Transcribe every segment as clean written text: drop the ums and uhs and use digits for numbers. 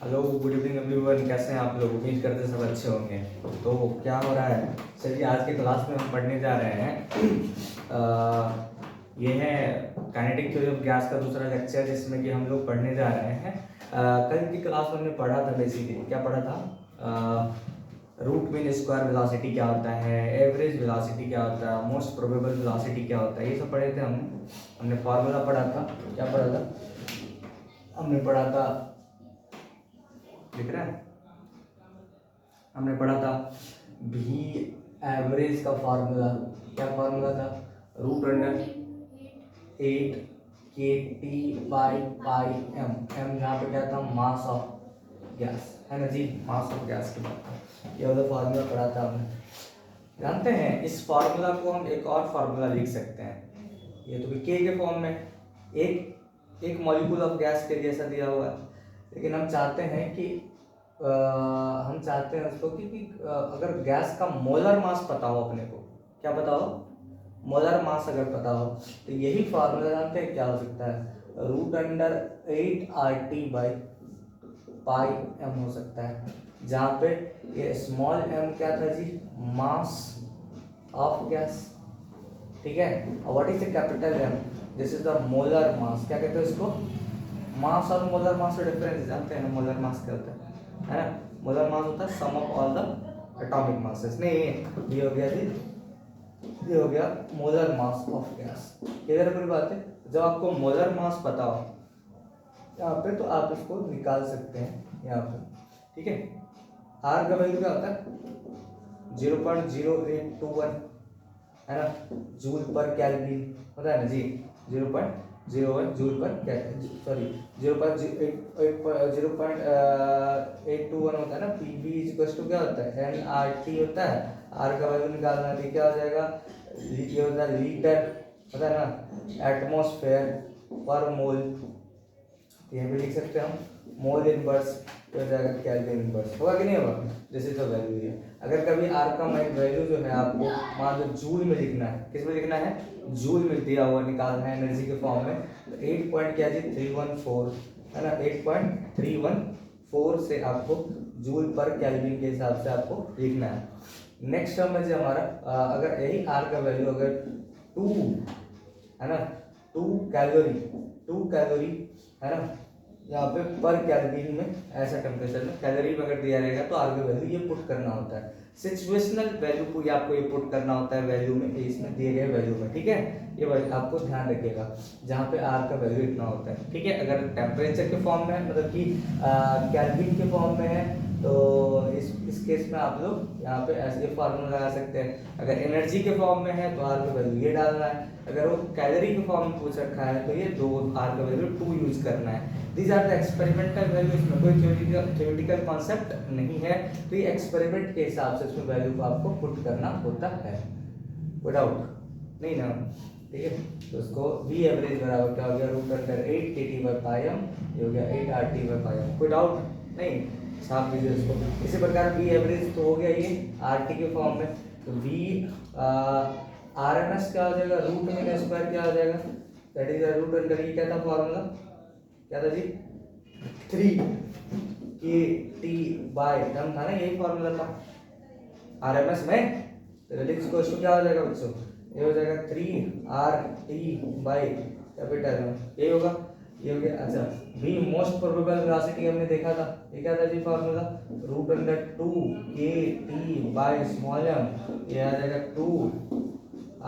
Hello, good evening everyone. कैसे हैं आप लोग? उम्मीद करते सब अच्छे होंगे। तो क्या हो रहा है? चलिए, आज के क्लास में हम पढ़ने जा रहे हैं ये है काइनेटिक थ्योरी ऑफ गैस का दूसरा लेक्चर, जिसमें कि हम लोग पढ़ने जा रहे हैं। कल की क्लास में हमने पढ़ा था, बेसिकली क्या पढ़ा था? रूट मीन स्क्वायर वेलोसिटी क्या होता है, एवरेज वेलोसिटी क्या होता है, मोस्ट प्रोबेबल वेलोसिटी क्या होता है, ये सब पढ़े थे हमने फार्मूला पढ़ा था। क्या पढ़ा था? हमने पढ़ा था, दिख रहा है? हमने पढ़ा था भी एवरेज का फार्मूला। क्या फार्मूला था? रूट अंडर 8 के T by pi M. M जहाँ पे क्या था? मास ऑफ गैस, है ना जी? मास ऑफ गैस की बात था। ये वाला फार्मूला पढ़ा था हमने। जानते हैं इस फार्मूला को हम एक और फार्मूला लिख सकते हैं। ये तो के फॉर्म में एक मॉलिक्यूल ऑफ गैस के जैसा दिया हुआ है, लेकिन हम चाहते हैं कि उसको कि अगर गैस का मोलर मास पता हो अपने को। क्या पता हो? मोलर मास अगर पता हो तो यही फार्मूला जानते हैं क्या हो सकता है? Root under 8 R T by pi M हो सकता है, जहाँ पे ये स्मॉल एम क्या था जी? मास ऑफ गैस। ठीक है। और what is the capital M? This is the molar mass. क्या कहते हैं इसको? मास और मोलर मास का डिफरेंस जानते हैं ना? मोलर मास क्या होता है ना? मोलर मास होता है sum of all the atomic masses. नहीं, ये हो गया जी, ये हो गया molar mass of gas. Clear पूरी बात है? जब आपको मोलर मास पता हो यहाँ पे, तो आप इसको निकाल सकते हैं यहाँ पे। ठीक है। आर का वैल्यू क्या होता है? 0.0821, है ना? जूल पर केल्विन होता है ना जी? 0.01 जूल पर सॉरी 0.821 होता है ना? पीवी इक्वल्स टू क्या होता है? एन आर टी होता है। आर का वैल्यू निकालना है, क्या हो जाएगा? ये होता है लीटर, होता है ना? एटमॉस्फेयर पर मोल। ये भी लिख सकते हैं हम, मोल इनवर्स हो जाएगा केल्विन इनवर्स। होगा कि नहीं होगा? दिस इज द वैल्यू है। अगर कभी आर का वैल्यू जो है आपको मान लो जूल में लिखना है, किस में लिखना है? जूल में दिया हुआ निकालना है एनर्जी के फॉर्म में, तो 8 पॉइंट क्या जी? 314, है ना? 8.314 से आपको जूल पर केल्विन के हिसाब से आपको लिखना है। नेक्स्ट टर्म है जी हमारा, अगर यही आर का वैल्यू अगर 2, है ना? 2 कैलोरी, है ना? यहाँ पे पर कैलोरी में, ऐसा टेम्परेचर में कैलोरी में अगर दिया रहेगा तो आर का वैल्यू ये पुट करना होता है। सिचुएशनल वैल्यू को आपको ये पुट करना होता है वैल्यू में, इसमें दिए गए वैल्यू में। ठीक है, ये वैल्यू आपको ध्यान रखिएगा, जहाँ पे आर का वैल्यू इतना होता है। ठीक है। अगर टेम्परेचर के फॉर्म में है, मतलब कि कैल्विन के फॉर्म में है, तो इस केस में आप लोग यहाँ पे ऐसे फार्मूला लगा सकते हैं। अगर एनर्जी के फॉर्म में है तो आर का वैल्यू ये डालना है। अगर वो कैलोरी के फॉर्म में पूछ रखा है तो ये 2 आर का वैल्यू 2 यूज करना है। These are the experimental value. इसमें कोई थ्योरेटिकल कॉन्सेप्ट नहीं है, तो ये एक्सपेरिमेंट के हिसाब से इसमें वैल्यू को आपको पुट करना होता है। विदाउट नहीं ना? ठीक है। तो उसको वी एवरेज बराबर क्या हो गया? रूट अंडर 8 के टी बाई पाई एम, ये हो गया 8 R T by pi M. कोई डाउट नहीं? साफ कीजिए इसको। इसी प्रकार वी एवरेज तो हो गया ये आर टी के फॉर्म में, तो वी आर एम एस क्या हो जाएगा? रूट मीन स्क्वायर क्या हो जाएगा? दैट इज रूट अंडर, ये क्या था फॉर्मूला? क्या था जी? 3 के टी बाई एम था ना? यही फॉर्मूला था आर एम एस में। तो इसको क्या हो जाएगा बच्चों? ये हो जाएगा 3 R T by capital M, ये होगा, ये हो गया। अच्छा, बी मोस्ट प्रोबेबल वेलोसिटी हमने देखा था, ये क्या था जी फॉर्मूला? रूट अंडर 2 के टी बाई स्मॉल एम, ये आ जाएगा 2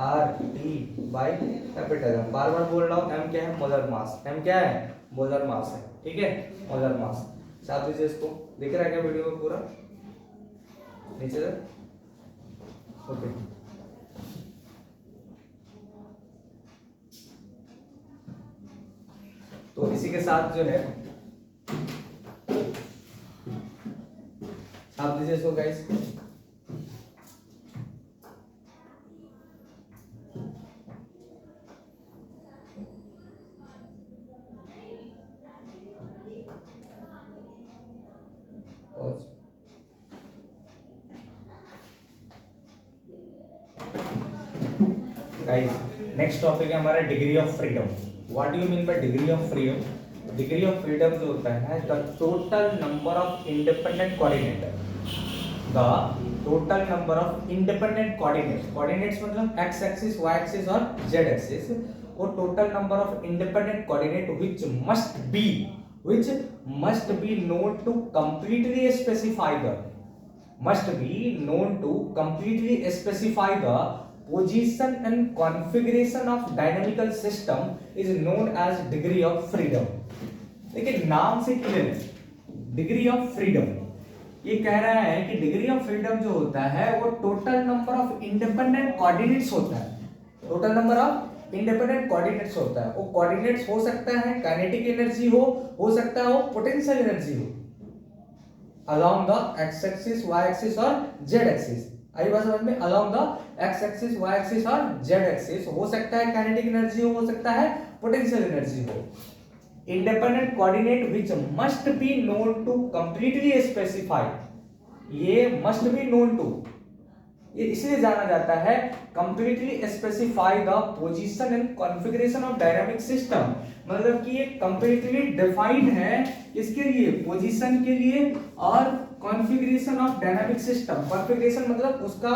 R T by capital M. बार बार बोल रहा हूँ, एम क्या है? Molar mass. एम क्या है? मोलर मास है। ठीक है, मोलर मास। साथ दीजिए इसको। दिख रहा है क्या वीडियो में पूरा नीचे तक? ओके। तो इसी के साथ जो है आप दीजिए इसको गाइस। गाइस, नेक्स्ट टॉपिक है हमारा degree of freedom. What do you mean by degree of freedom? Degree of freedom जो होता है the total number of independent coordinate, the total number of independent coordinates, coordinates मतलब x axis, Y axis और Z axis, वो total number of independent coordinate which must be known to completely specify the position and configuration of dynamical system is known as degree of freedom। देखिए नाम से clear है degree of freedom, ये कह रहा है कि डिग्री ऑफ फ्रीडम जो होता है वो total number of independent coordinates होता है, total number of independent coordinates होता है। वो कोऑर्डिनेट्स हो सकता है काइनेटिक एनर्जी हो सकता है वो पोटेंशियल एनर्जी हो along the X axis, Y axis और जेड एक्सिस। आई बात समझ में? Along the X axis, Y axis और जेड एक्सिस हो सकता है काइनेटिक एनर्जी हो सकता है पोटेंशियल एनर्जी हो। Independent coordinate which must be known to completely specify, ये मस्ट बी नोन टू, ये इसलिए जाना जाता है completely specify the position and configuration of dynamic system, मतलब कि ये कंप्लीटली डिफाइंड है इसके लिए, पोजीशन के लिए और configuration of dynamic system. Configuration मतलब उसका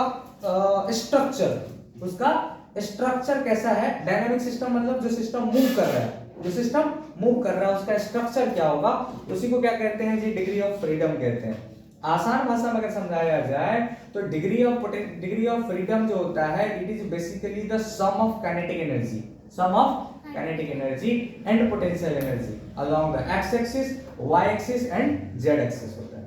स्ट्रक्चर, उसका स्ट्रक्चर कैसा है, डायनामिक सिस्टम मतलब जो सिस्टम मूव कर रहा है, जो सिस्टम मूव कर रहा है उसका स्ट्रक्चर क्या होगा, उसी को क्या कहते हैं जी, डिग्री ऑफ फ्रीडम कहते हैं। आसान भाषा में अगर समझाया जाए तो डिग्री ऑफ फ्रीडम जो होता है it is basically the sum of kinetic energy, sum of kinetic energy and potential energy along the X axis, Y axis and Z axis होता है।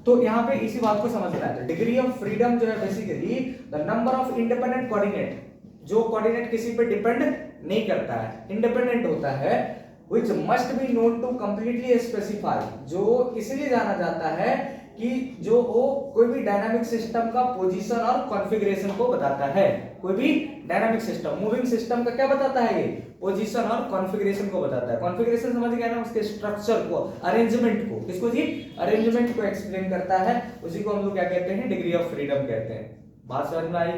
तो यहाँ पे इसी बात को समझना है। तो डिग्री ऑफ फ्रीडम जो है basically the number of independent coordinate, जो कोऑर्डिनेट किसी पे डिपेंड नहीं करता है, इंडिपेंडेंट होता है, which must be known to completely specify, जो इसलिए जाना जाता है कि जो वो कोई भी डायनामिक सिस्टम का पोजीशन और कॉन्फ़िगरेशन को बताता है। कोई भी डायनामिक सिस्टम, मूविंग सिस्टम का क्या बताता है, ये पोजीशन और कॉन्फ़िगरेशन को बताता है। कॉन्फ़िगरेशन समझ गए ना, उसके स्ट्रक्चर को, अरेंजमेंट को, किसको जी, अरेंजमेंट को एक्सप्लेन करता है, उसी को हम लोग क्या कहते हैं, डिग्री ऑफ फ्रीडम कहते हैं। बात समझ में आई?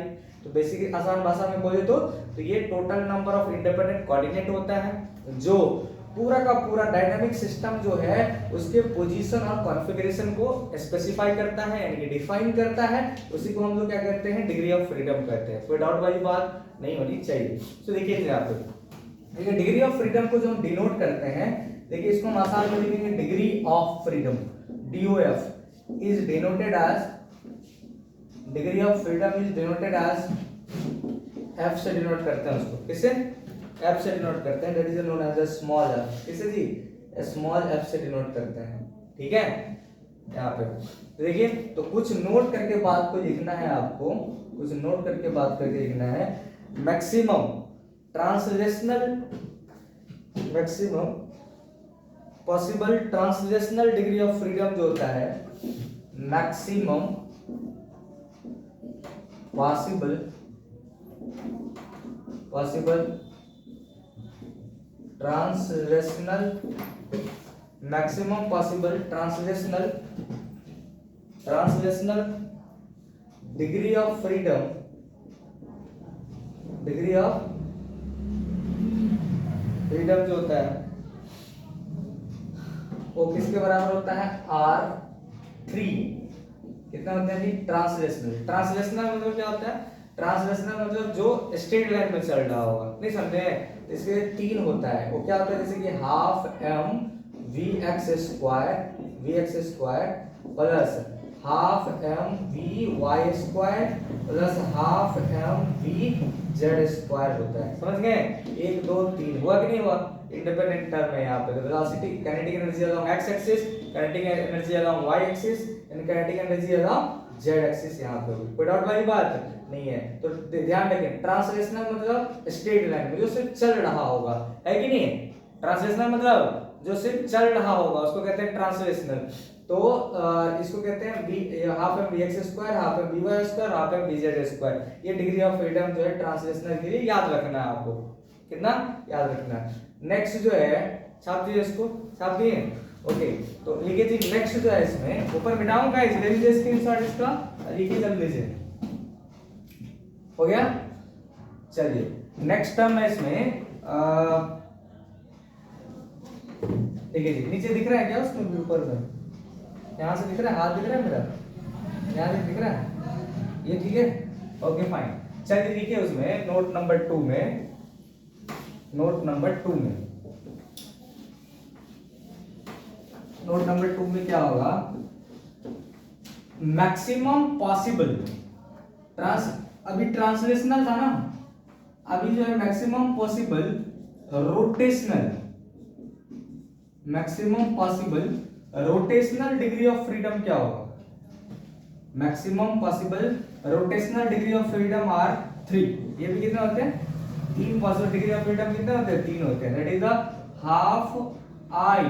तो बेसिकली आसान भाषा में बोले तो ये total number of independent coordinate होता है जो पूरा का पूरा डायनामिक सिस्टम जो है उसके पोजीशन और कॉन्फ़िगरेशन को स्पेसिफाई करता है, यानी कि डिफाइन करता है, उसी को हम लोग क्या कहते हैं, डिग्री ऑफ फ्रीडम कहते हैं। कोई डाउट वाली बात नहीं होनी चाहिए। तो देखिए यहाँ पे देखिए डिग्री ऑफ फ्रीडम को जो हम डिनोट करते हैं, देखिए इसको हम आसान में लिखेंगे degree of freedom, DOF is denoted as, degree of freedom is denoted as, F से डिनोट करते हैं उसको, किससे, F से डिनोट करते हैं, that is known as a small f, किससे जी, स्मॉल f से डिनोट करते हैं। ठीक है, यहाँ पे तो देखिए, तो कुछ नोट करके बात को लिखना है आपको, कुछ नोट करके बात करके लिखना है। Maximum translational, maximum possible translational degree of freedom जो होता है, maximum possible translational, maximum possible translational degree of freedom, degree of freedom जो होता है वो किसके बराबर होता है, R3। कितना होता है जी, ट्रांसलेशनल। ट्रांसलेशनल मतलब क्या होता है, ट्रांसलेशनल मतलब जो स्ट्रेट लाइन में चल रहा होगा, नहीं समझे, इसके 3 होता है। वो क्या होता है, जैसे कि half m vx square plus half m vy square plus half m vz square होता है। समझ गए, 1 2 3 हुआ कि नहीं हुआ, इंडिपेंडेंट टर्म है यहाँ पे। तो velocity, kinetic energy along x axis, kinetic energy along y axis and kinetic energy along z axis यहाँ पे हुई। कोई डाउट वाली बात नहीं है। तो ध्यान रखें, ट्रांसलेशनल मतलब स्ट्रेट लाइन में जो सिर्फ चल रहा होगा, है कि नहीं। ट्रांसलेशनल मतलब जो सिर्फ चल रहा होगा उसको कहते हैं ट्रांसलेशनल। तो इसको कहते हैं half M vx square, half M vy square, half M vz square. ये डिग्री ऑफ फ्रीडम जो है ट्रांसलेशनल के लिए याद रखना है आपको, कितना याद रखना है। नेक्स्ट जो है, छाप दिए इसको, छाप दिए, ओके। तो लिखिए जी, नेक्स्ट जो है इसमें ऊपर मिटाऊंगा, इस ले लीजिए स्क्रीनशॉट इसका, लिखिए जल्दी लीजिए, हो गया। चलिए नेक्स्ट टर्म है इसमें ठीक है जी, नीचे दिख रहा है क्या उसमें ऊपर में? यहाँ से दिख रहा है, हाथ दिख रहा है मेरा, यहाँ से दिख रहा है ये, ठीक है, ओके फाइन। चलिए देखिए उसमें नोट नंबर 2 में, नोट नंबर 2 में, नोट नंबर 2 में क्या होगा, मैक्सिमम पॉसिबल अभी ट्रांसलेशनल था ना, अभी जो है maximum possible rotational, maximum possible rotational degree of freedom क्या होगा, maximum possible rotational degree of freedom are 3। ये भी कितने होते हैं, 3 पॉसिबल डिग्री ऑफ फ्रीडम कितने होते हैं, 3 होते हैं। That is the half I,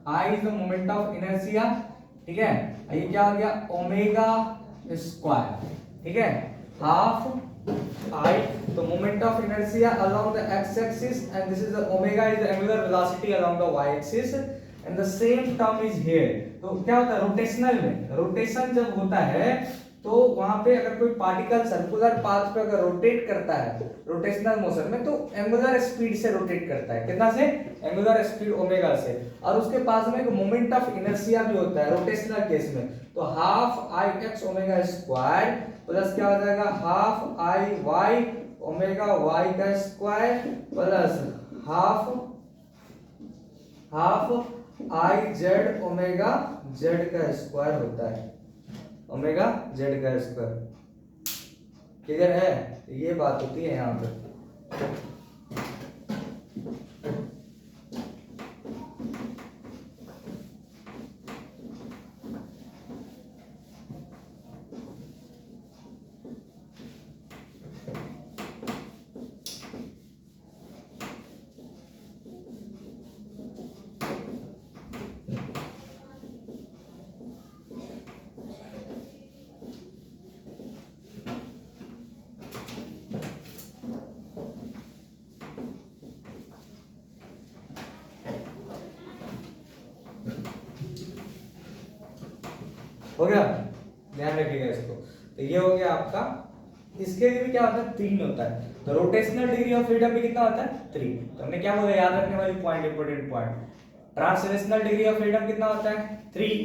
I is the moment of inertia, ठीक है, ये क्या हो गया, ओमेगा स्क्वायर, ठीक है, हाफ आई, तो moment of inertia along the X axis and this is the omega is the angular velocity along the Y axis and the same term is here. तो क्या होता है रोटेशनल में, rotation जब होता है तो वहां पे अगर कोई पार्टिकल सर्कुलर पाथ पे अगर रोटेट करता है रोटेशनल मोशन में, तो एंगुलर स्पीड से रोटेट करता है, कितना से, एंगुलर स्पीड ओमेगा से, और उसके पास में एक मोमेंट ऑफ इनर्शिया भी होता है रोटेशनल केस में, तो half I X omega square plus क्या हो जाएगा, half I Y omega Y का square plus half I Z omega Z का स्क्वायर होता है, ओमेगा जेड का स्क्वायर। क्लियर है, ये बात होती है यहाँ पे। हो गया, ध्यान रखिएगा इसको। तो ये हो गया आपका, इसके लिए भी क्या होता है, 3 होता है, तो रोटेशनल डिग्री ऑफ फ्रीडम भी कितना होता है, 3। तो हमने क्या बोला, याद रखने वाली point, important point, translational degree of freedom कितना होता है, 3,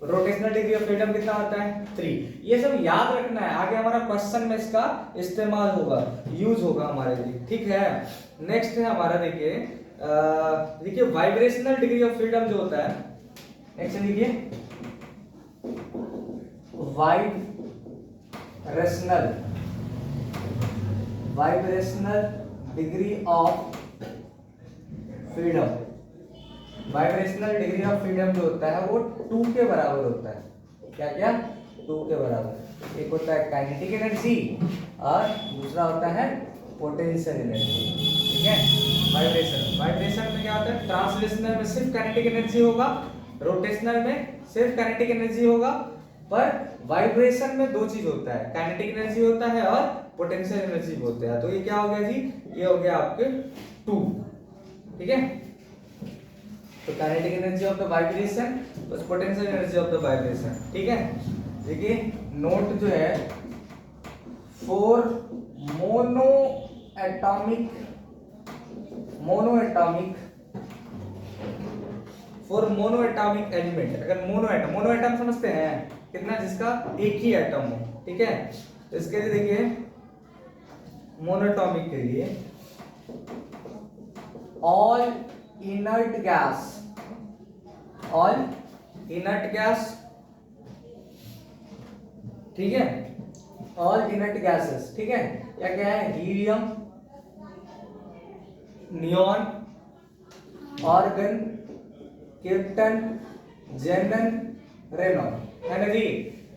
रोटेशनल डिग्री ऑफ फ्रीडम कितना होता है, 3। ये सब याद रखना है, आगे हमारा क्वेश्चन में इसका इस्तेमाल होगा, यूज होगा हमारे लिए, ठीक है। नेक्स्ट है हमारा, देखिए वाइब्रेशनल डिग्री ऑफ फ्रीडम जो होता है, नेक्स्ट देखिए vibrational degree of freedom, vibrational degree of freedom जो होता है वो 2 के बराबर होता है, क्या क्या, 2 के बराबर। एक होता है काइनेटिक एनर्जी और दूसरा होता है पोटेंशियल एनर्जी, ठीक है। वाइब्रेशन में क्या होता है, ट्रांसलेशनल में सिर्फ काइनेटिक एनर्जी होगा, रोटेशनल में सिर्फ काइनेटिक एनर्जी होगा, पर वाइब्रेशन में 2 चीज होता है, काइनेटिक एनर्जी होता है और पोटेंशियल एनर्जी भी होता है। तो ये क्या हो गया जी, ये हो गया आपके 2, ठीक है। तो kinetic energy of the vibration plus potential energy of the vibration, ठीक है। देखिए नोट जो है, फॉर मोनो एटॉमिक एलिमेंट, अगर मोनो एटम समझते हैं कितना, जिसका एक ही एटम हो, ठीक है। तो इसके लिए देखिए मोनोटॉमिक के लिए ऑल इनर्ट गैस, ठीक है, ऑल इनर्ट गैसेस, ठीक है, या क्या है, helium, neon, argon, krypton, जेनन, Renan, है ना जी।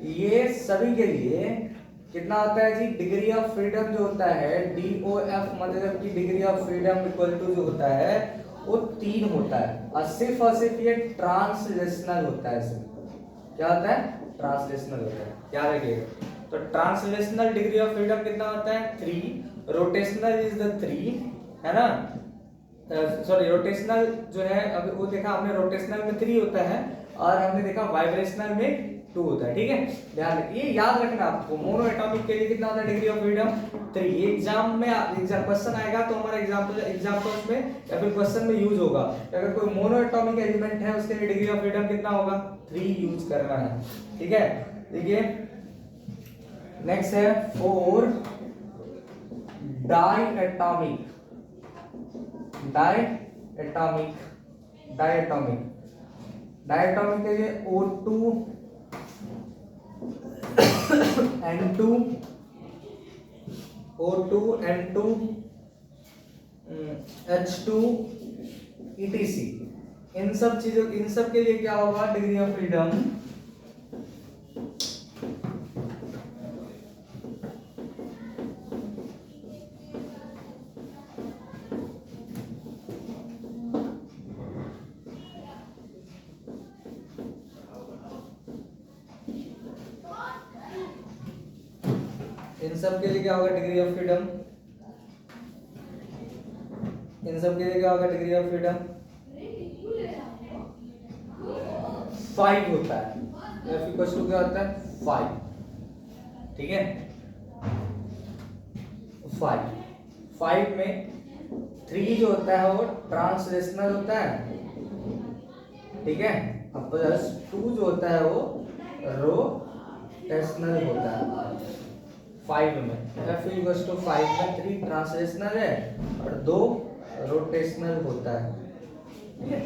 ये सभी के लिए कितना होता है जी, डिग्री ऑफ फ्रीडम जो होता है DOF, मतलब कि degree of freedom equal to जो होता है वो 3 होता है, और सिर्फ ये ट्रांसलेशनल होता है। इसमें क्या होता है, ट्रांसलेशनल होता है, याद रखिएगा। तो ट्रांसलेशनल डिग्री ऑफ फ्रीडम कितना होता है, 3, रोटेशनल इज द 3, है ना, सॉरी रोटेशनल जो है, अभी वो देखा हमने रोटेशनल में 3 होता है, और हमने देखा वाइब्रेशनल में 2 होता है। ठीक है, ध्यान रखिए, याद रखना आपको मोनो एटॉमिक के लिए कितना होता है डिग्री ऑफ फ्रीडम 3। एग्जाम में एग्जाम क्वेश्चन आएगा तो हमारा एग्जाम्पल्स में या फिर क्वेश्चन में यूज होगा। अगर कोई मोनो एटॉमिक एलिमेंट है उसके लिए डिग्री ऑफ फ्रीडम कितना होगा 3 यूज करना है। ठीक है, देखिए नेक्स्ट है 4 डायटॉमिक। डायटॉमिक के लिए O2 N2 H2 etc। इन सब के लिए क्या होगा डिग्री ऑफ फ्रीडम इन सब के लिए क्या होगा डिग्री ऑफ फ्रीडम 5 होता है। F इक्वल्स टू क्या होता है 5। ठीक है, 5 में 3 जो होता है वो ट्रांसलेशनल होता है। ठीक है, अब प्लस 2 जो होता है वो रोटेशनल होता है। 5 में F इक्वल्स टू 5 में 3 ट्रांसलेशनल है और 2 रोटेशनल होता है। ठीक है,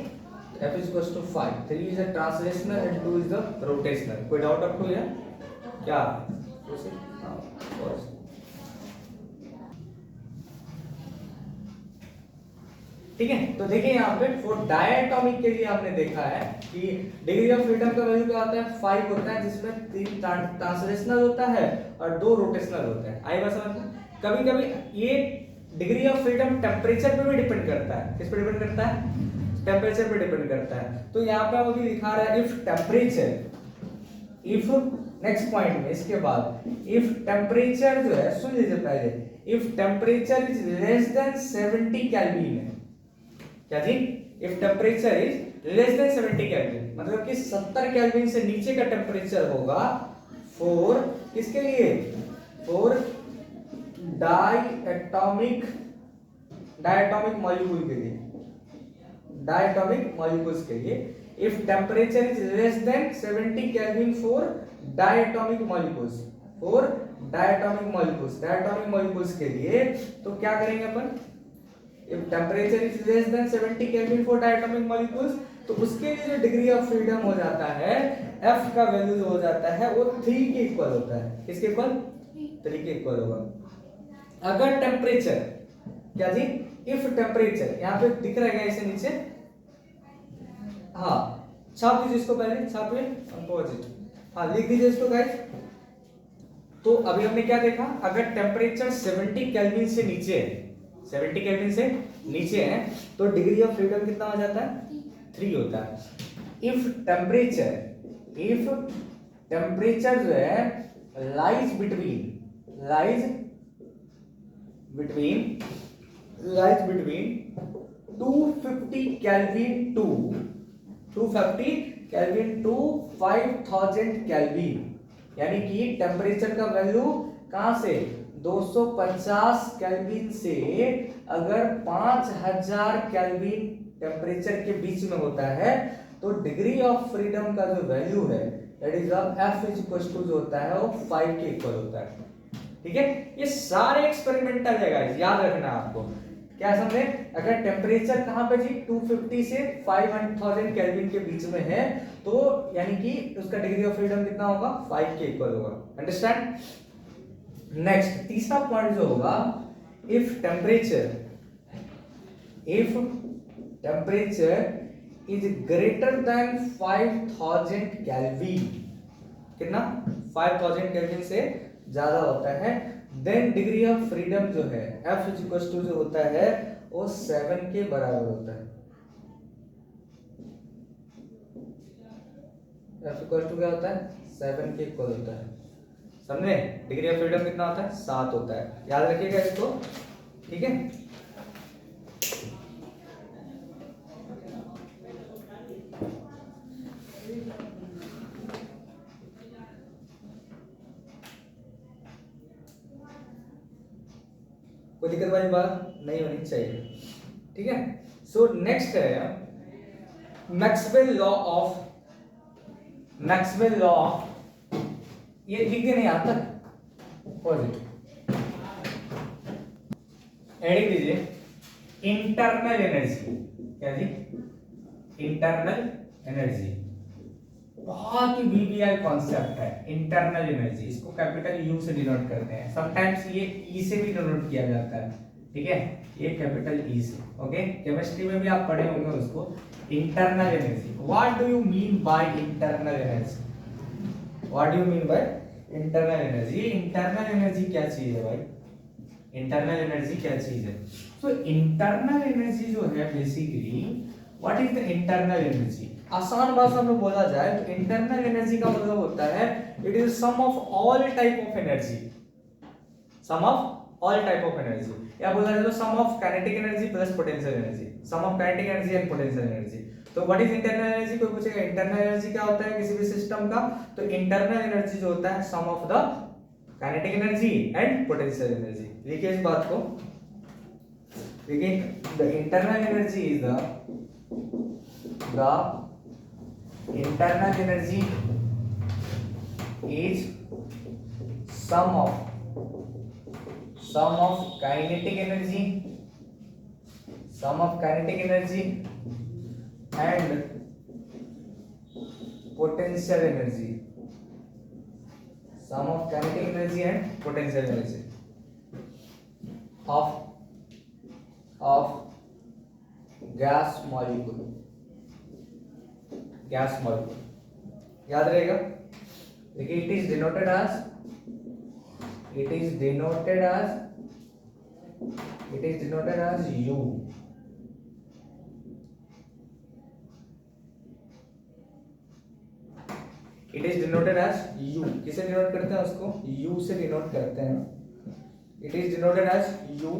F is equals to 5, 3 is a translational and 2 is the rotational। कोई डाउट आपको है क्या? ठीक है, तो देखिए यहाँ पे फॉर डायटॉमिक के लिए हमने देखा है कि डिग्री ऑफ फ्रीडम का वैल्यू क्या होता है 5 होता है, जिसमें 3 ट्रांसलेशनल होता है और 2 रोटेशनल होता है। आई बात समझ में? कभी कभी ये डिग्री ऑफ फ्रीडम टेम्परेचर पे भी डिपेंड करता है। किस पे डिपेंड करता है? टेम्परेचर पे डिपेंड करता है। तो यहाँ पे अभी दिखा रहा है इफ नेक्स्ट पॉइंट में इसके बाद इफ टेम्परेचर जो है सुन लीजिए पहले, if temperature is less than 70 kelvin है। क्या जी? If temperature is less than 70 kelvin मतलब कि 70 केल्विन से नीचे का टेम्परेचर होगा फॉर किसके लिए? फॉर डायटॉमिक मॉलिक्यूल के लिए, डायटॉमिक मॉलिक्यूल्स के लिए if temperature is less than 70 kelvin for diatomic molecules, diatomic molecules के लिए तो क्या करेंगे अपन? If temperature is less than 70 kelvin for diatomic molecules तो उसके लिए जो डिग्री ऑफ फ्रीडम हो जाता है F का वैल्यू जो हो जाता है वो 3 के इक्वल होता है। किसके इक्वल? 3 के इक्वल होगा। अगर टेम्परेचर क्या जी? इफ टेम्परेचर यहाँ पे दिख रहा है इसे नीचे, हाँ छाप दीजिए इसको, पहले छापिए अपोजिट, हाँ लिख दीजिए इसको गाइस। तो अभी हमने क्या देखा? अगर टेम्परेचर 70 केल्विन से नीचे है, 70 केल्विन से नीचे है तो डिग्री ऑफ फ्रीडम कितना हो जाता है? 3 होता है। इफ टेम्परेचर जो है lies between 250 Kelvin to 5000 Kelvin, यानी कि टेम्परेचर का वैल्यू कहां से 250 केल्विन से अगर 5000 केल्विन टेम्परेचर के बीच में होता है तो डिग्री ऑफ फ्रीडम का जो वैल्यू है that is F is equal to जो होता है वो 5 के इक्वल होता है। ठीक है, ये सारे एक्सपेरिमेंटल है गाइस, याद रखना आपको। क्या समझे? अगर टेम्परेचर कहां पे जी 250 से 5000 केल्विन के बीच में है तो यानी कि उसका डिग्री ऑफ फ्रीडम कितना होगा 5 के इक्वल होगा। अंडरस्टैंड? नेक्स्ट तीसरा पॉइंट जो होगा if temperature is greater than 5000 kelvin, कितना? 5000 केल्विन से ज्यादा होता है, देन डिग्री ऑफ फ्रीडम जो है F इज इक्वल टू जो होता है वो 7 के बराबर होता है। F इक्वल टू क्या होता है? 7 के इक्वल होता है। समझे? डिग्री ऑफ फ्रीडम कितना होता है? 7 होता है। याद रखिएगा इसको। ठीक है, कोई दिक्कत वाली बात नहीं होनी चाहिए, ठीक है। सो नेक्स्ट है मैक्सवेल लॉ ऑफ, ये लिख के नहीं आता एडिंग दीजिए, इंटरनल एनर्जी। क्या जी? इंटरनल एनर्जी बहुत ही वीवीआई कॉन्सेप्ट है, इंटरनल एनर्जी। इसको कैपिटल यू से डिनोट करते हैं, समटाइम्स ये ई से भी डिनोट किया जाता है, ठीक है, ये कैपिटल ई से। ओके, केमिस्ट्री में भी आप पढ़े होंगे उसको, internal energy. What do you mean by internal energy? What do you mean by internal energy? Internal energy क्या चीज है भाई? इंटरनल एनर्जी क्या चीज है? सो इंटरनल एनर्जी जो है basically, what is the internal energy? आसान भाषा में बोला जाए तो इंटरनल एनर्जी का मतलब होता है it is sum of all type of energy, sum of all type of energy, या बोला जाए तो sum of kinetic energy plus potential energy, sum of kinetic energy and potential energy. तो व्हाट इज इंटरनल एनर्जी? कोई पूछेगा internal energy क्या होता है किसी भी सिस्टम का, तो इंटरनल एनर्जी जो होता है sum of the kinetic energy and potential energy. लिखिए इस बात को, देखिए the internal energy is the internal energy is sum of kinetic energy and potential energy, sum of kinetic energy and potential energy of gas molecule, gas molecule. याद रहेगा, देखिए it is denoted as U, it is denoted as U. किसे denote करते हैं? उसको U से denote करते हैं। It is denoted as U,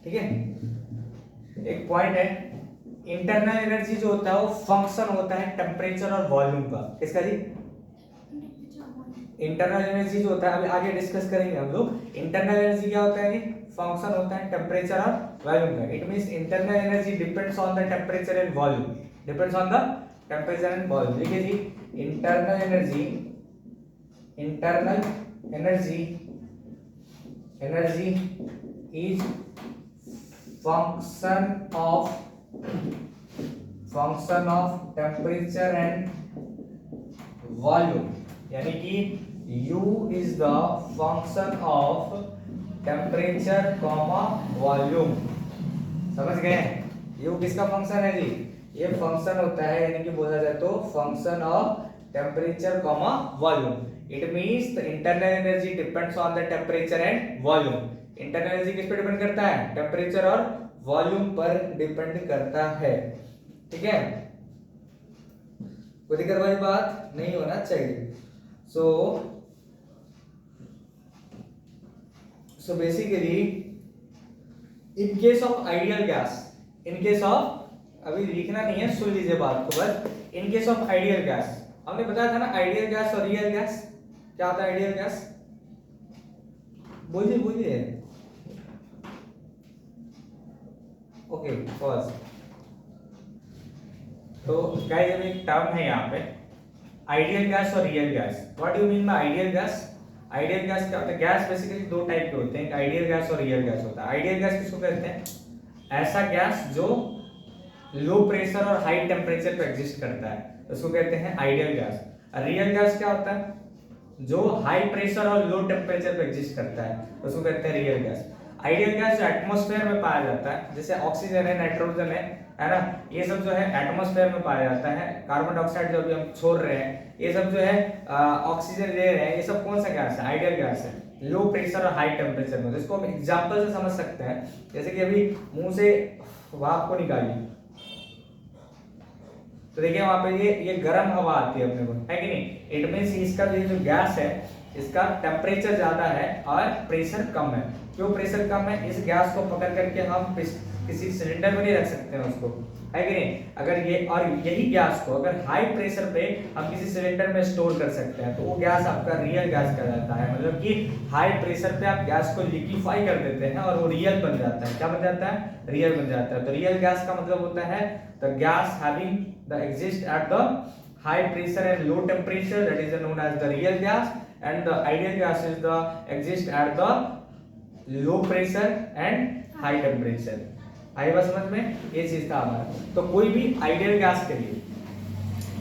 ठीक है। एक पॉइंट है, इंटरनल एनर्जी जो होता है वो फंक्शन होता है टेम्परेचर और वॉल्यूम का। किसका जी? इंटरनल एनर्जी जो होता है, अभी आगे डिस्कस करेंगे हम लोग। इंटरनल एनर्जी क्या होता है जी? फंक्शन होता है टेम्परेचर और वॉल्यूम का। It means internal energy depends on the temperature and volume, depends on the temperature and volume. देखिए जी, internal energy is function of temperature and volume, यानी कि U is the function of temperature comma volume। समझ गए? U किसका function है जी? ये function होता है, यानी कि बोला जाए तो function of temperature comma volume. It means the internal energy depends on the temperature and volume. Internal energy किस पे डिपेंड करता है? टेम्परेचर और वॉल्यूम पर डिपेंड करता है, ठीक है। कोई दिक्कत वाली बात नहीं होना चाहिए। So basically in case of ideal gas, in case of, अभी लिखना नहीं है, सुन लीजिए बात को बस। In case of ideal gas, हमने बताया था ना आइडियल गैस और रियल गैस। क्या होता है आइडियल गैस? बोलिए। Okay, pause. तो गाइस अभी एक टर्म है यहाँ पे, आइडियल गैस और real gas. What do you mean by ideal gas? Ideal gas क्या होता है? गैस बेसिकली दो टाइप के होते हैं, आइडियल गैस और रियल गैस होता है। आइडियल गैस किसको कहते हैं? ऐसा गैस जो लो प्रेशर और हाई टेम्परेचर पे एग्जिस्ट करता है, उसको कहते हैं आइडियल गैस। रियल गैस क्या होता है? जो हाई प्रेशर और लो टेम्परेचर पे एग्जिस्ट करता है, उसको कहते हैं रियल गैस। आइडियल गैस जो एटमॉस्फेयर में पाया जाता है, जैसे ऑक्सीजन है, नाइट्रोजन है ना, ये सब जो है एटमॉस्फेयर में पाया जाता है। कार्बन डाइऑक्साइड जो भी हम छोड़ रहे हैं, ये सब जो है ऑक्सीजन ले रहे हैं, ये सब कौन सा गैस है? आइडियल गैस है, लो प्रेशर और हाई टेम्परेचर में। जिसको हम एग्जांपल से समझ सकते हैं, जैसे कि अभी मुंह से भाप को निकालिए तो देखिए वहां पे ये गर्म हवा आती है अपने को, है कि नहीं? इट मींस इसका जो गैस है, इसका टेम्परेचर ज्यादा है और प्रेशर कम है। क्यों प्रेशर कम है? इस गैस को पकड़ करके हम किसी सिलेंडर में नहीं रख सकते हैं उसको, है कि नहीं? अगर ये और यही गैस को अगर हाई प्रेशर पे हम किसी सिलेंडर में स्टोर कर सकते हैं तो वो गैस आपका रियल गैस कहलाता है। मतलब कि हाई प्रेशर पे आप गैस को लिक्विफाई कर देते हैं और वो रियल बन जाता है। क्या बन जाता है? रियल बन जाता है। तो रियल गैस का मतलब होता है the gas having the exist at the high pressure and low temperature, that is known as the real gas, and the ideal gas is the exist at the low pressure and high temperature। आई बात समझ में? ये चीज था हमारा। तो कोई भी आइडियल गैस के लिए,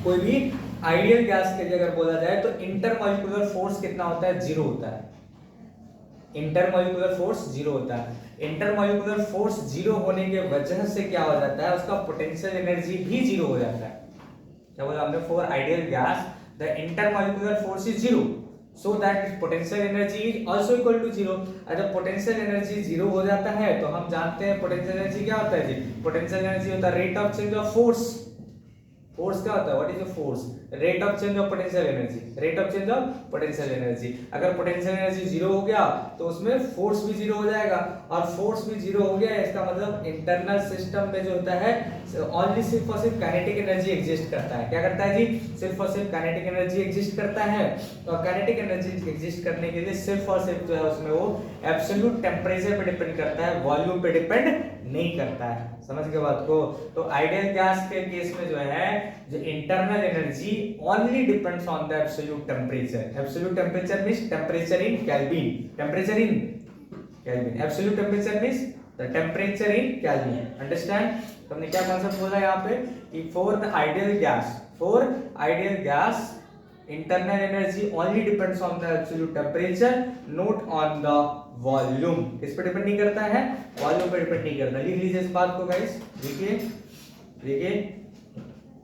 कोई भी आइडियल गैस के लिए अगर बोला जाए तो इंटरमॉलिक्यूलर फोर्स कितना होता है? 0 होता है। इंटरमॉलिक्यूलर फोर्स 0 होता है। इंटरमॉलिक्यूलर फोर्स 0 होने के वजह से क्या हो जाता है? उसका पोटेंशियल एनर्जी भी 0 हो जाता है। क्या बोला हमने? For ideal gas the intermolecular force is 0 so that its potential energy is also equal to 0। जब पोटेंशियल एनर्जी 0 हो जाता है तो हम जानते हैं पोटेंशियल एनर्जी क्या होता है जी? पोटेंशियल एनर्जी होता है rate of change of force. Force क्या होता है? What is the force? Rate of change of potential energy, rate of change of potential energy. अगर पोटेंशियल एनर्जी 0 हो गया तो उसमें फोर्स भी 0 हो जाएगा, और फोर्स भी 0 हो गया इसका मतलब इंटरनल सिस्टम में जो होता है ओनली सिर्फ और सिर्फ काइनेटिक एनर्जी एग्जिस्ट करता है। क्या करता है जी? सिर्फ और सिर्फ काइनेटिक एनर्जी एग्जिस्ट करता है। और काइनेटिक एनर्जी एग्जिस्ट करने के लिए सिर्फ और सिर्फ जो है उसमें वो एब्सोल्यूट टेम्परेचर पे डिपेंड करता है, वॉल्यूम पे डिपेंड नहीं करता है। समझ गए बात को? तो आइडियल गैस के केस में जो है जो internal energy only depends on the absolute temperature. Absolute temperature means temperature in kelvin, temperature in kelvin. Absolute temperature means the temperature in kelvin. Understand? तो हमने क्या कांसेप्ट बोला यहाँ पे कि for the ideal gas, for ideal gas internal energy only depends on the absolute temperature, not on the volume। किस पे depend नहीं करता है? वॉल्यूम पे डिपेंड नहीं करता। लिख लीजिए इस बात को गाइस, देखिए देखिए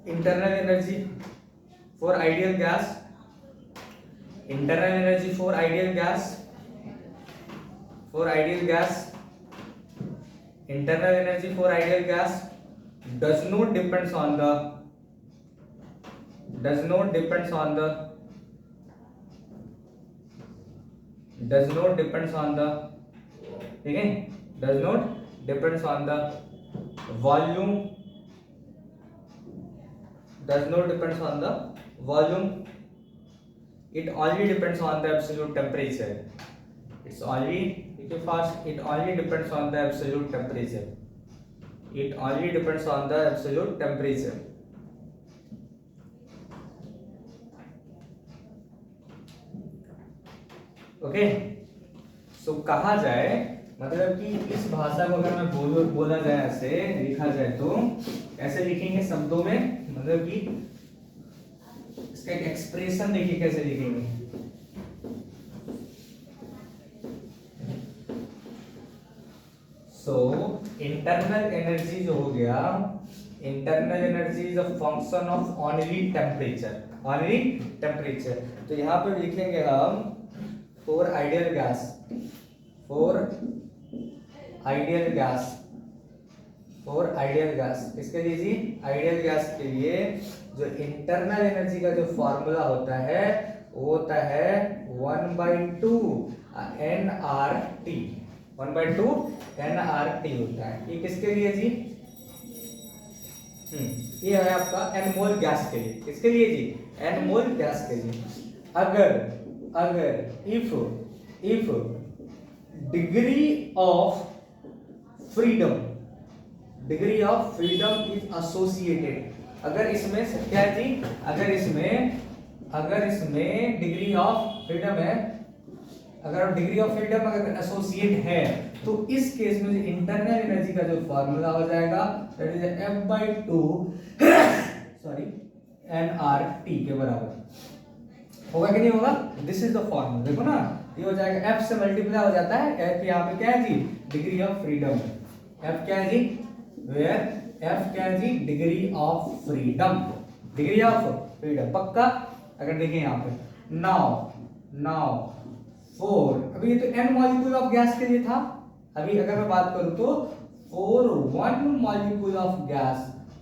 internal energy for ideal gas, internal energy for ideal gas, for ideal gas, internal energy for ideal gas does not depends on the does not depends on the ठीक है, does not depends on the volume, does not depends on the volume, it only depends on the absolute temperature। It's only, if you fast, it only depends on the absolute temperature, it only depends on the absolute temperature। Okay, so कहा जाए मतलब कि इस भाषा को अगर मैं बोला जाए, ऐसे लिखा जाए तो ऐसे लिखेंगे शब्दों में, मतलब कि इसका एक एक्सप्रेशन देखिए कैसे लिखेंगे। सो इंटरनल एनर्जी जो हो गया, internal energy is a function of only temperature, only temperature. तो यहाँ पे लिखेंगे हम for ideal gas, for ideal gas, for ideal gas, किसके लिए जी? आइडियल गैस के लिए जो इंटरनल एनर्जी का जो फॉर्मूला होता है वो होता है 1/2 nRT, 1/2 nRT होता है। ये किसके लिए जी? ये है आपका n मोल गैस के लिए। किसके लिए जी? n मोल गैस के लिए। अगर if degree of freedom is associated, अगर इसमें क्या है जी? अगर इसमें डिग्री ऑफ फ्रीडम है, अगर डिग्री ऑफ फ्रीडम अगर एसोसिएट है तो इस केस में इंटरनल एनर्जी का जो फॉर्मूला हो जाएगा that is F/2 sorry nRT के बराबर होगा कि नहीं होगा? This is the formula. देखो ना, ये हो जाएगा F से मल्टीप्लाई हो जाता है। F यहाँ पे क्या है जी? Degree of freedom. F क्या है जी? वेयर F क्या है जी? Degree of freedom, degree of freedom. पक्का? अगर देखें यहाँ पे नाउ फॉर, अभी ये तो n मॉलिक्यूल ऑफ गैस के लिए था। अभी अगर मैं बात करूं तो for 1 molecule of gas,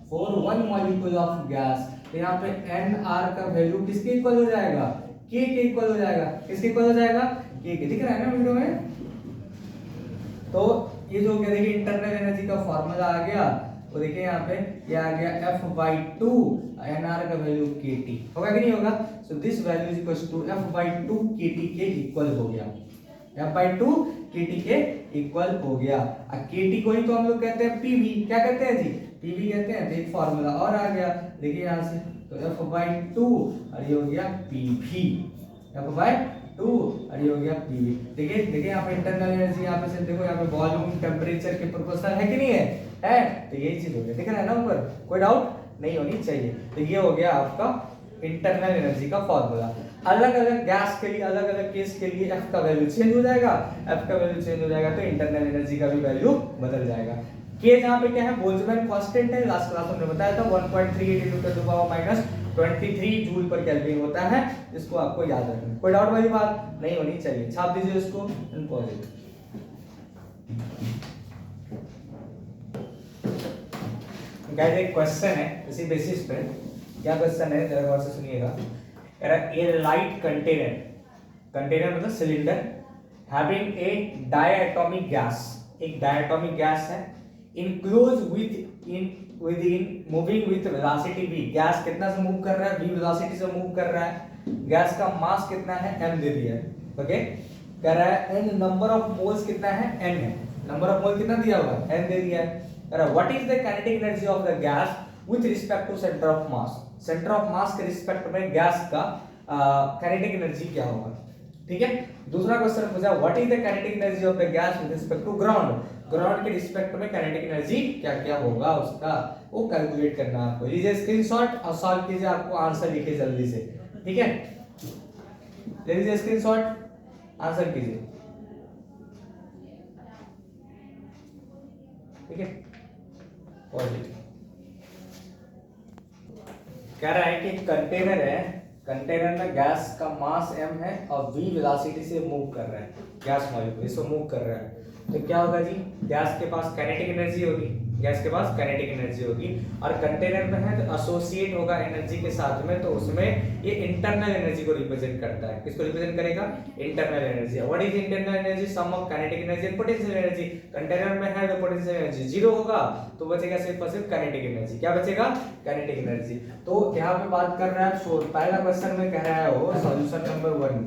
for 1 molecule of gas, तो यहाँ पे nR का वैल्यू किसके इक्वल हो जाएगा? K के इक्वल हो जाएगा। किसके इक्वल हो जाएगा? K के। दिख रहा है ना वीडियो में? तो ये जो क्या देखिए इंटरनल एनर्जी का फॉर्मूला आ गया, तो देखिए यहाँ पे ये आ गया F/2 nr का वैल्यू kT होगा कि नहीं होगा। So this value is equal to F/2 kT के इक्वल हो गया, F/2 kT के इक्वल हो गया। अब kT को ही तो हम लोग कहते हैं PV, क्या कहते हैं जी, PV कहते हैं। तो एक फॉर्मूला और आ गया देखिए यहाँ से, तो F/2 और ये हो गया PV, F/2 और ये हो गया PV। देखिए देखिए यहाँ पे इंटरनल एनर्जी यहाँ पे से देखो, यहाँ पे वॉल्यूम टेम्परेचर के प्रोपोर्शनल है कि नहीं है, तो यही चीज हो गया, दिख रहा है ना ऊपर, कोई डाउट नहीं होनी चाहिए। तो ये हो गया आपका इंटरनल एनर्जी का फॉर्मूला। अलग अलग गैस के लिए, अलग अलग केस के लिए F का वैल्यू चेंज हो जाएगा, F का वैल्यू चेंज हो जाएगा तो इंटरनल एनर्जी का भी वैल्यू बदल जाएगा। K जहाँ पे क्या है, बोल्ट्जमैन कांस्टेंट है, लास्ट क्लास में हमने बताया था 1.38 × 10⁻³ जूल पर केल्विन होता है, इसको आपको याद रखना है। कोई डाउट वाली बात नहीं होनी चाहिए, छाप दीजिए इसको एंड पॉज इट। गाइस एक क्वेश्चन है इसी बेसिस पे, क्या क्वेश्चन है जरा गौर से सुनिएगा। ए लाइट कंटेनर, कंटेनर मतलब cylinder, having a diatomic gas, एक डायटोमिक गैस है, enclose with moving with velocity v, gas कितना से मूव कर रहा है, v वेलोसिटी से मूव कर रहा है। गैस का मास कितना है, m दे दिया है, ओके। कह रहा है n नंबर ऑफ मोल्स कितना है, n है, नंबर ऑफ मोल कितना दिया हुआ है, n दे दिया है। कह रहा है what is the kinetic energy of the gas with respect to centre of mass, centre of mass के रिस्पेक्ट में गैस का काइनेटिक एनर्जी क्या होगा, ठीक है। दूसरा क्वेश्चन पूछा what is the kinetic energy of the gas with respect to ground, ground के रिस्पेक्ट में काइनेटिक एनर्जी क्या क्या होगा उसका, वो कैलकुलेट करना है आपको। लीजिए स्क्रीनशॉट और सॉल्व कीजिए, आपको आंसर लिखिए जल्दी से, ठीक है। ले लीजिए स्क्रीनशॉट, आंसर कीजिए, ठीक है। पॉजिटिव कह रहा है कि कंटेनर है, कंटेनर में गैस का मास m है और v वेलोसिटी से मूव कर रहा है, गैस मॉलिक्यूल इसको मूव कर रहा है, तो क्या होगा जी, गैस के पास काइनेटिक एनर्जी होगी, गैस के पास काइनेटिक एनर्जी होगी, और कंटेनर में है तो एसोसिएट होगा एनर्जी के साथ में, तो उसमें ये इंटरनल एनर्जी को रिप्रेजेंट करता है। किसको रिप्रेजेंट करेगा, internal energy. What is internal energy, sum of kinetic energy and potential energy. Container में है तो पोटेंशियल एनर्जी 0 होगा, तो बचेगा सिर्फ और सिर्फ काइनेटिक एनर्जी। क्या बचेगा, काइनेटिक एनर्जी। तो यहाँ पे बात कर रहा है, पहला क्वेश्चन में कह रहा है वो सॉल्यूशन नंबर 1,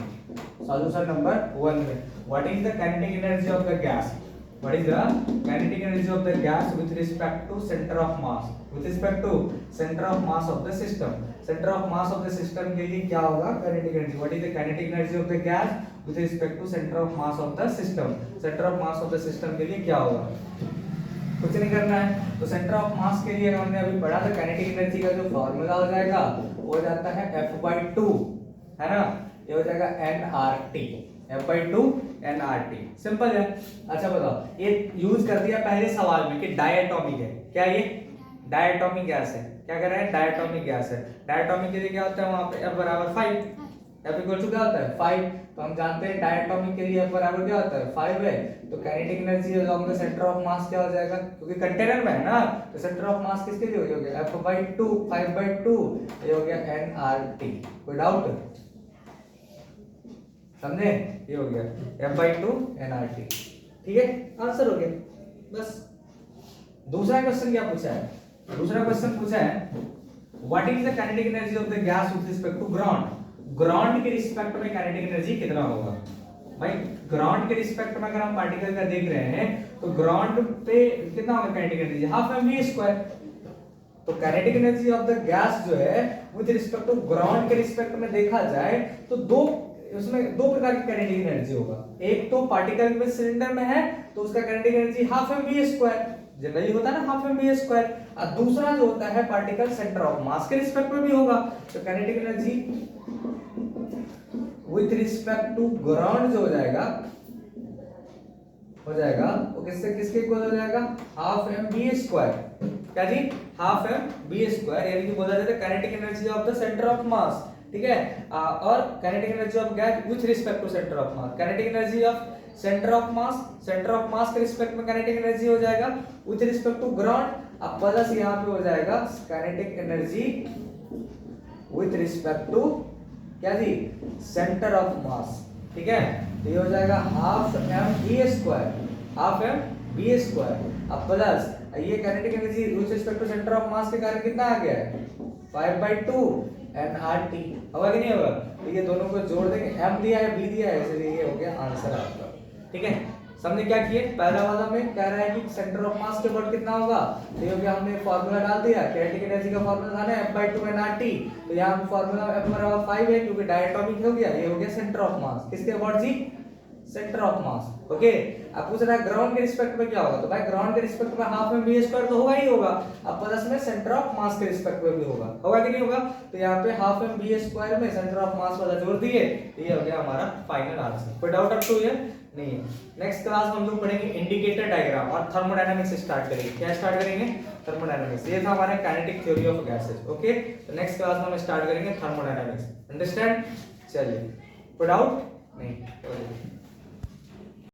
सॉल्यूशन नंबर 1 में what is the kinetic energy of the gas, what is the kinetic energy of the gas with respect to center of mass, with respect to center of mass of the system, center of mass of the system के लिए क्या होगा kinetic energy, what is the kinetic energy of the gas with respect to center of mass of the system, center of mass of the system के लिए क्या होगा, कुछ नहीं करना है। तो सेंटर ऑफ मास के लिए हमने अभी पढ़ा था, काइनेटिक एनर्जी का जो फॉर्मूला हो जाएगा वो हो जाता है F/2, है ना, ये हो जाएगा nRT, F/2 nRT, सिंपल है। अच्छा बताओ, ये यूज कर दिया पहले सवाल में कि डायटोमिक है, क्या ये डायटोमिक गैस है, क्या कर रहा है, डायटोमिक गैस है। डायटोमिक के लिए क्या होता है, वहां पे F बराबर 5, F इक्वल टू क्या होता है 5, तो हम जानते हैं डायटोमिक के लिए F बराबर क्या होता है 5 है, तो kinetic energy along the centre of मास क्या हो जाएगा, क्योंकि कंटेनर में है ना, तो सेंटर ऑफ मास किसके लिए हो गया F/2, 5/2, ये हो गया nRT। कोई डाउट, समझे, ये हो गया F/2 nRT, ठीक है, आंसर हो गया बस। दूसरा क्वेश्चन क्या पूछा है, दूसरा क्वेश्चन पूछा है what is the kinetic energy of the gas with respect to ground, ground के रिस्पेक्ट में काइनेटिक एनर्जी कितना होगा। भाई ग्राउंड के रिस्पेक्ट में अगर हम पार्टिकल का देख रहे हैं तो ग्राउंड पे कितना होगा काइनेटिक एनर्जी, हाफ mv²। तो kinetic energy of the gas जो है विद रिस्पेक्ट टू ग्राउंड के रिस्पेक्ट में देखा जाए तो उसमें दो प्रकार की काइनेटिक एनर्जी होगा। एक तो पार्टिकल में सिलेंडर में है तो उसका kinetic energy half mv², generally होता है ना हाफ mv², और दूसरा जो होता है पार्टिकल सेंटर ऑफ मास के रिस्पेक्ट में भी होगा, तो kinetic energy with respect to ground जो हो जाएगा वो किससे किसके इक्वल हो जाएगा, हाफ mv², क्या जी, हाफ mv², यानी कि बोला जाता है kinetic energy of the centre of mass, ठीक है। और kinetic energy of gas with respect to centre of mass, kinetic energy of centre of mass के रिस्पेक्ट में काइनेटिक एनर्जी हो जाएगा विथ रिस्पेक्ट टू ग्राउंड, अब प्लस यहाँ पे हो जाएगा kinetic energy with respect to क्या जी, सेंटर ऑफ मास, ठीक है। तो ये हो जाएगा half mv², half M B square. अब प्लस ये kinetic energy with respect to centre of mass के कारण कितना आ गया है 5/2 nRT। होगा कि नहीं होगा? तो ये दोनों को जोड़ देंगे, m दिया है b दिया है, इसलिए ये हो गया आंसर आपका। ठीक है, हमने क्या किए, पहला वाला में कह रहा है कि सेंटर ऑफ मास के वर्ड कितना होगा, तो ये हो गया, हमने फार्मूला डाल दिया, काइनेटिक एनर्जी का फार्मूला था ना F/2 nRT, तो यहाँ फार्मूला F बराबर 5 है क्योंकि डायटोमिक हो गया, ये हो गया सेंटर ऑफ मास। किसके वर्ड जी? Centre of mass. ओके, अब पूछ रहा है ग्राउंड के रिस्पेक्ट में क्या होगा, तो भाई ग्राउंड के रिस्पेक्ट में हाफ में बी स्क्वायर तो होगा ही होगा, अब प्लस में सेंटर ऑफ मास के रिस्पेक्ट में भी होगा, होगा कि नहीं होगा? तो यहाँ पे हाफ में बी स्क्वायर में सेंटर ऑफ मास वाला जोड़ दिए, ये हो गया हमारा फाइनल आंसर। कोई डाउट अप टू ये नहीं है। नेक्स्ट क्लास में हम लोग पढ़ेंगे इंडिकेटर डायग्राम और थर्मोडायनामिक्स स्टार्ट करेंगे। क्या स्टार्ट करेंगे? थर्मोडायनामिक्स। ये था हमारा kinetic theory of gases. Okay, तो नेक्स्ट क्लास में हम स्टार्ट करेंगे थर्मोडायनामिक्स। अंडरस्टैंड? चलिए, कोई डाउट नहीं?